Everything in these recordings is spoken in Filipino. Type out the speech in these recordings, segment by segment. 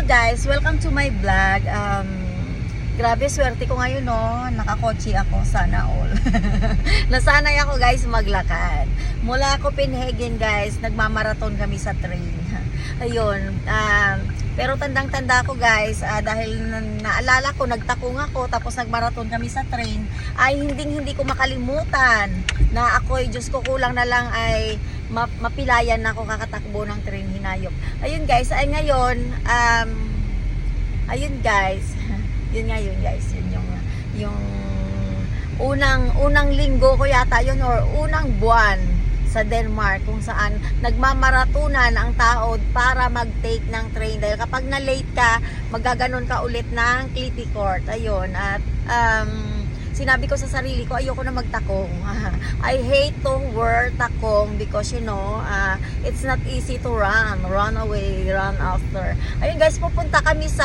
guys, welcome to my vlog. Grabe, swerte ko ngayon, no? Nakakotse ako, sana all. Nasanay ako, guys, maglakad. Mula Copenhagen, guys, nagmamarathon kami sa train. Ayun, pero tandang-tanda ko, guys, dahil naalala ko, nagtakong ako, tapos nagmarathon kami sa train, ay hindi ko makalimutan na ako, Diyos ko, kulang na lang ay mapilayan na ako kakatakbo ng train, hinayop. Ayun, guys, ay ngayon, ayun, guys, yun nga yun, guys, yun yung unang linggo ko yata yun, or unang buwan sa Denmark, kung saan nagmamaratunan ang tao para mag-take ng train, dahil kapag na-late ka, magaganon ka ulit ng Clippi Court. Ayun, at sinabi ko sa sarili ko, ayoko na magtakong. I hate to wear takong because it's not easy to run away, run after. Ayun, guys, pupunta kami sa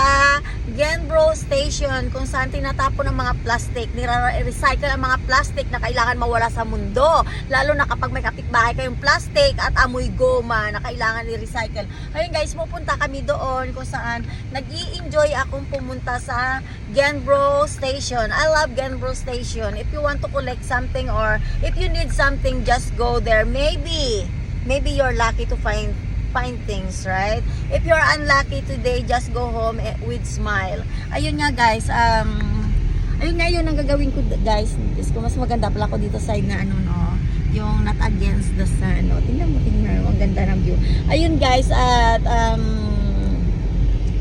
Genbro Station, kung saan tinatapon ng mga plastic, nire-recycle ang mga plastic na kailangan mawala sa mundo, lalo na kapag may kapitbahay kayong plastic at amoy goma na kailangan i-recycle. Ayun, guys, pupunta kami doon, kung saan nag-i-enjoy akong pumunta sa Genbro Station. I love Genbro Station. If you want to collect something, or if you need something, just go there. Maybe you're lucky to find things, right? If you're unlucky today, just go home with smile. Ayun nga, guys, ayun nga yun ang gagawin ko, guys. Mas maganda pala ako dito side na yung not against the sun. Tingnan mo, ang ganda ng view. Ayun, guys, at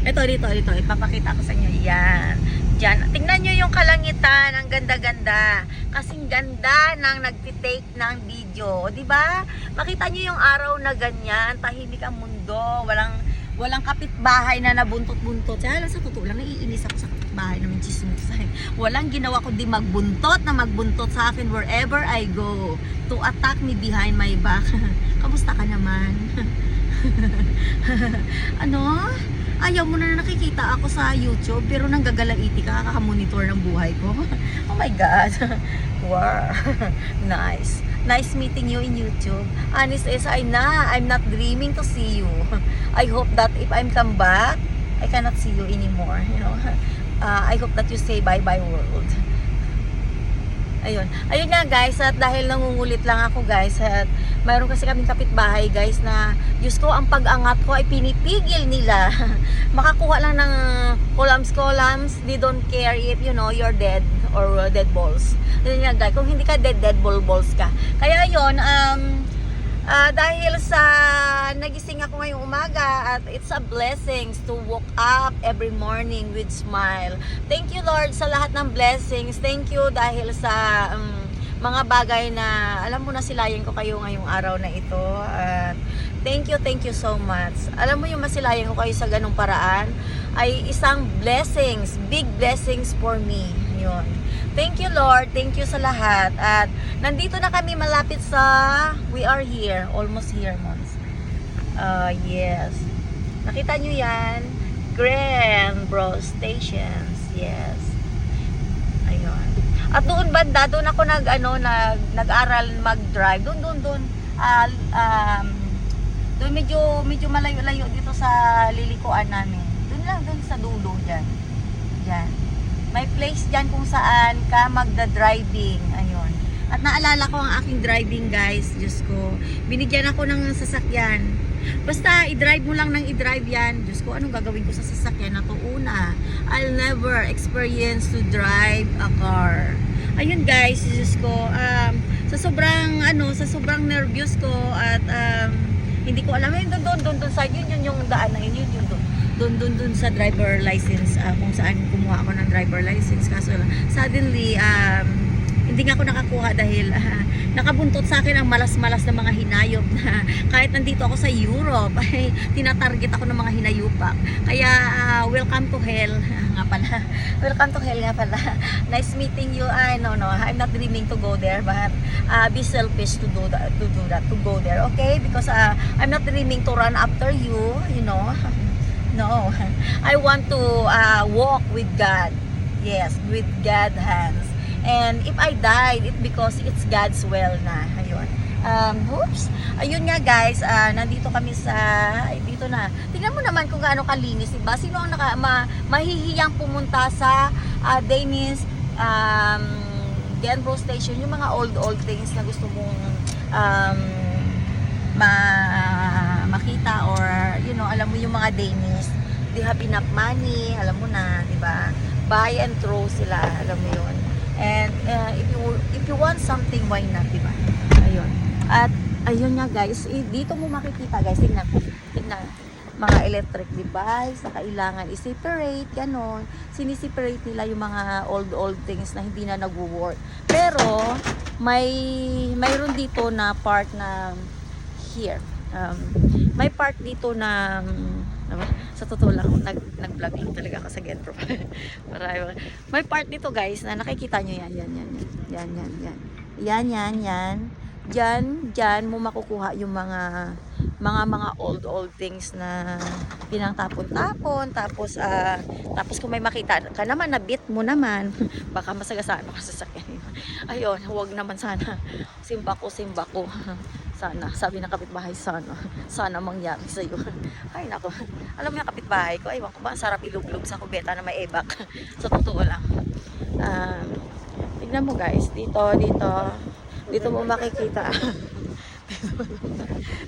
ito, ipapakita ko sa inyo. Yan. Diyan. Tingnan nyo yung kalangitan, ang ganda-ganda. Kasing ganda ng nagtitake ng video, di ba? Makita nyo yung araw na ganyan, tahimik ang mundo, walang kapitbahay na nabuntot-buntot. Kaya sa totoo lang, naiinis ako sa kapitbahay na may chismis. Walang ginawa ko di magbuntot sa akin wherever I go, to attack me behind my back. Kamusta ka naman? Ayaw mo na nakikita ako sa YouTube, pero nanggagalaiti ka, kakamonitor ng buhay ko. Oh my God. Wow. Nice meeting you in YouTube. Honest is I'm not dreaming to see you. I hope that if I'm come back, I cannot see you anymore. I hope that you say bye-bye world. Ayun nga, guys, at dahil nangungulit lang ako, guys, at mayroon kasi kaming kapitbahay, guys, na Diyos ko, ang pag-angat ko ay pinipigil nila. Makakuha lang ng columns, they don't care if you're dead or dead balls. Ayun nga, guys, kung hindi ka dead balls ka. Kaya yun, dahil sa nagising ako ngayong umaga, at it's a blessings to wake up every morning with smile. Thank you, Lord, sa lahat ng blessings. Thank you dahil sa mga bagay na alam mo na silayan ko kayo ngayong araw na ito. Thank you so much. Alam mo yung masilayan ko kayo sa ganung paraan ay isang blessings, big blessings for me. Yun. Thank you, Lord. Thank you sa lahat. At nandito na kami malapit sa, we are here, almost here, Mons. Yes. Nakita nyo yan? Genbro Stations. Yes. Ayun. At doon banda, doon ako nag-aral mag-drive. Doon. Doon medyo malayo-layo dito sa lilikuan namin. Doon sa dulo dyan. Diyan. May place dyan kung saan ka magda-driving. Ayun. At naalala ko ang aking driving, guys. Diyos ko. Binigyan ako ng sasakyan. Basta i-drive mo lang ng i-drive yan. Diyos ko, anong gagawin ko sa sasakyan na to? Una, I'll never experience to drive a car. Ayun, guys, Diyos ko. Sa sobrang nervyos ko at hindi ko alam. Doon sa yun yung daan na yun doon sa driver license, kung saan kumuha ako ng driver license. Kaso suddenly hindi nga ako nakakuha dahil nakabuntot sa akin ang malas-malas na mga hinayop na kahit nandito ako sa Europe ay tinatarget ako ng mga hinayupak. Kaya welcome to hell nga pala. Welcome to hell nga pala. Nice meeting you. No, I'm not dreaming to go there, but be selfish to do that, to go there, okay? Because I'm not dreaming to run after you, No, I want to walk with God. Yes, with God's hands. And if I died, it's because it's God's will na. Ayun. Oops. Ayun nga guys, nandito kami sa, ay, dito na. Tingnan mo naman kung gaano kalinis, diba? Sino ang mahihiyang pumunta sa Danish Denbro Station, yung mga old things na gusto mong makita, or you know, alam mo yung mga Danish, they have enough money, alam mo na, diba? Buy and throw sila, alam mo yun. And if you want something, why not, diba? Ayun. At ayun nga guys, dito mo makikita guys, tingnan mga electric device na kailangan i-separate, ganon. Siniseparate nila yung mga old things na hindi na nagwo-work. Pero mayroon dito na part na here. May part dito na sa totoo lang, nag-vlog lang talaga ako sa Genpro. May part dito guys na nakikita nyo yan. Diyan mo makukuha yung mga old things na pinangtapon-tapon. Tapos kung may makita ka naman na bit mo naman, baka masagasaan mo sa sasakyan. Ayun, huwag naman sana. Simba ko. Sana, sabi ng kapitbahay, sana mangyari sa iyo. Ay nako, alam mo yung kapitbahay ko, aywan ko ba, ang sarap iluglog sa kubeta na may ebak. Sa totoo lang. Tignan mo guys, dito mo makikita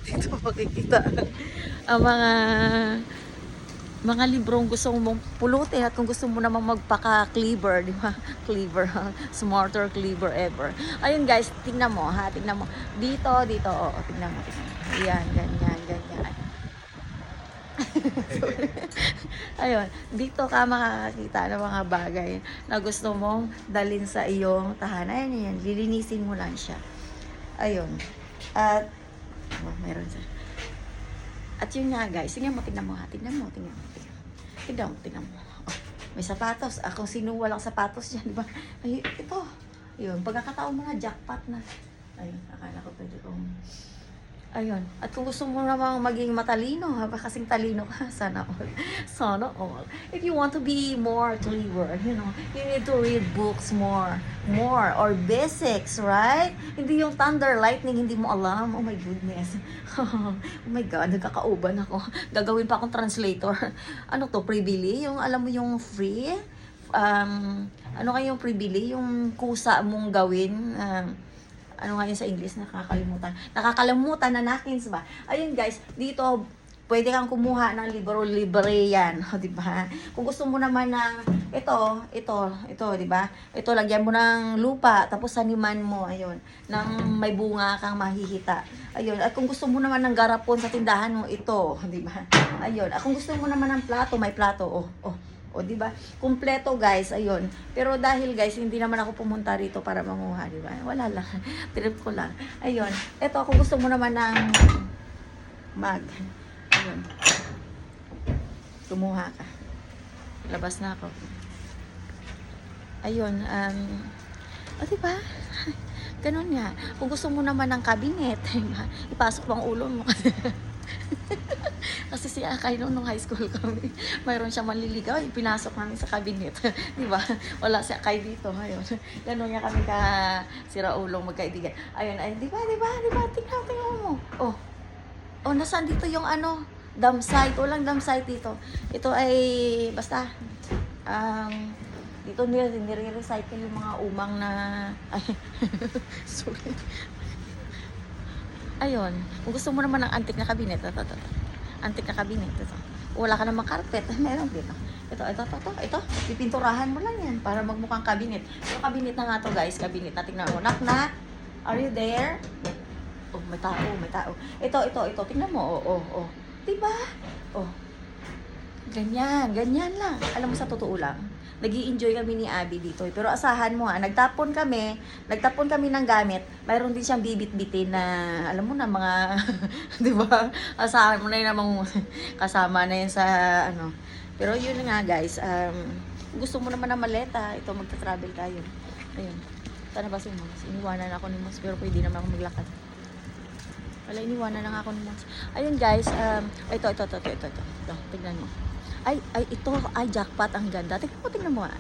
dito mo makikita ang mga librong gusto mong pulutin, at kung gusto mo namang magpaka-cleaver, di ba? Cleaver, smarter cleaver ever. Ayun guys, tingnan mo ha, tingnan mo. Dito, tingnan mo. Yan, ganyan. Ayun, dito ka makakakita ng mga bagay na gusto mong dalhin sa iyong tahanan. Ayan, lilinisin mo lang siya. Ayun. At meron siya. At yun nga guys, tingnan mo. Tingnan mo. Oh, may sapatos. Kung sino walang sapatos yan, di ba? Ay, ito. Ayun, pagkakataon mo na, jackpot na. Ayun, akala ko pwede kong... Ayun. At kung gusto mo namang maging matalino, kasing talino ka, sana all. If you want to be more clever, you know, you need to read books more, or basics, right? Hindi yung thunder, lightning, hindi mo alam. Oh my goodness. Oh my God, nagkakauban ako. Gagawin pa akong translator. Ano to, pre-bili? Yung, alam mo yung free? Ano kayong pre-bili? Yung kusa mong gawin, ano nga yun sa English, nakakalimutan na natin, ba? Ayun guys, dito pwede kang kumuha ng libre yan, di ba? Kung gusto mo naman ng ito, di ba? Ito, lagyan mo ng lupa, tapos saniman mo, ayun, nang may bunga kang mahihita. Ayun, at kung gusto mo naman ng garapon sa tindahan mo, ito, di ba? Ayun, at kung gusto mo naman ng plato, may plato, o di ba? Kumpleto guys, ayun. Pero dahil guys, hindi naman ako pumunta rito para manguha, di ba? Wala lang. Trip ko lang. Ayun. Ito, kung gusto mo naman ng mag. Ayun. Kumuha ka. Labas na ako. Ayun, di ba? Ganun nga. Kung gusto mo naman ng cabinet, diba? Ipasok mo ang ulo mo. Kasi si Akay nung high school kami, mayroon siya manliligaw, pinasok namin sa cabinet. Di ba? Wala si Akay dito ngayon. Gano'n nga kami ka sira ulong magkaibigan. Ayun, ay, di ba? Tingnan mo. Oh, nasaan dito yung dam site? Walang dam site dito. Ito ay, basta, dito nire-recycle yung mga umang na, sorry. Ayun, kung gusto mo naman ng antique na cabinet, antique na cabinet, ito. Wala ka namang carpet, meron dito. Ito, pipinturahan mo lang yan para magmukhang cabinet. Yung cabinet na nga to guys, cabinet na, tingnan mo. Knock. Are you there? Oh, may tao. Ito, tingnan mo, diba? Ganyan lang. Alam mo, sa totoo lang, nag-i-enjoy kami ni Abby dito. Pero asahan mo nagtapon kami ng gamit. Mayroon din siyang bibit-bitin na, alam mo na, mga, di ba? Asahan mo na yun namang kasama na yun sa, Pero yun nga guys, gusto mo naman ng maleta, ito, magta-travel tayo. Ayun. Sana ba si Mons? Iniwanan ako ni Mons, pero pwede naman ako maglakad. Wala, iniwanan lang ako ni Mons. Ayun guys, ito. Tignan mo. Ito, jackpot, ang ganda. Tignan mo.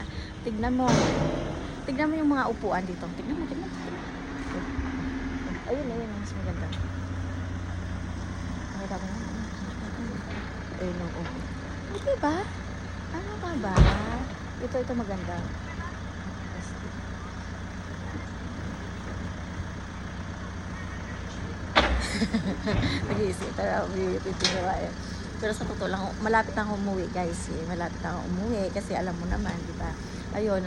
Tignan mo yung mga upuan dito. Tignan mo. Ayun, mas maganda. Nakita ko na. Ayun, oo. Oh, diba? Ano ka ba? Ito maganda. Nag-iisip. Tara, titinawa. Pero sa totoo lang, malapit na ako umuwi, guys. Malapit na ako umuwi kasi alam mo naman, di ba? Ayun,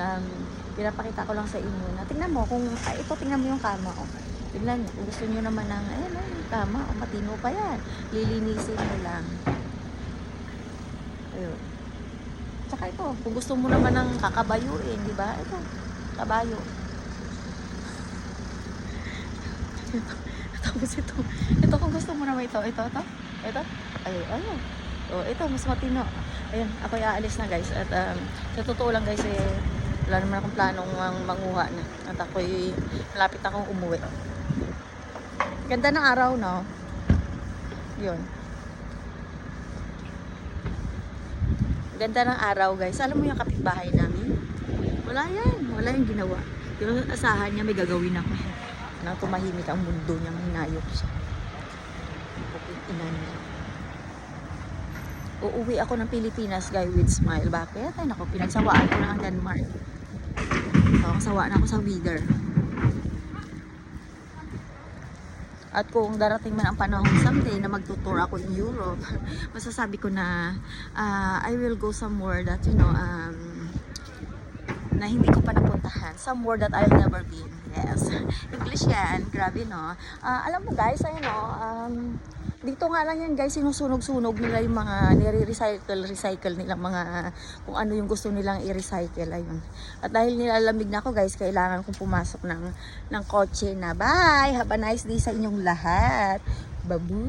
pinapakita ko lang sa inyo na tingnan mo kung tingnan mo yung kama ko. Tingnan mo, kung gusto niyo naman ng yung kama, matino pa yan. Lilinisin mo lang. Ayun. Tsaka ito, kung gusto mo naman ng kakabayuin, di ba? Ito, kabayo. Tapos ito kung gusto mo naman ito. Ayun. Oh, ito mas matino. Ayun, ako aalis na, guys. At sa totoo lang, guys, wala naman akong planong manguha na. At ako'y malapit akong umuwi. Ganda ng araw, no? Yun. Ganda ng araw, guys. Alam mo yung kapitbahay namin? Wala yung ginawa. Yung asahan niya may gagawin ako. Nang tumahimik ang mundo niyang hinayop siya. Ina niya. Uuwi ako ng Pilipinas, guys, with smile. Bakit? Ay, naku, pinagsawaan ko na ang Denmark. So, kasawaan ako sa Wither. At kung darating man ang panahon someday na magtutour ako in Europe, masasabi ko na I will go somewhere that, na hindi ko pa napuntahan. Somewhere that I've never been. Yes. English yan. Grabe, no? Alam mo, guys, dito nga lang yan, guys, sinusunog-sunog nila yung mga nire-recycle nilang mga, kung ano yung gusto nilang i-recycle. Ayun. At dahil nilalamig na ako, guys, kailangan kong pumasok ng kotse na. Bye! Have a nice day sa inyong lahat. Babu!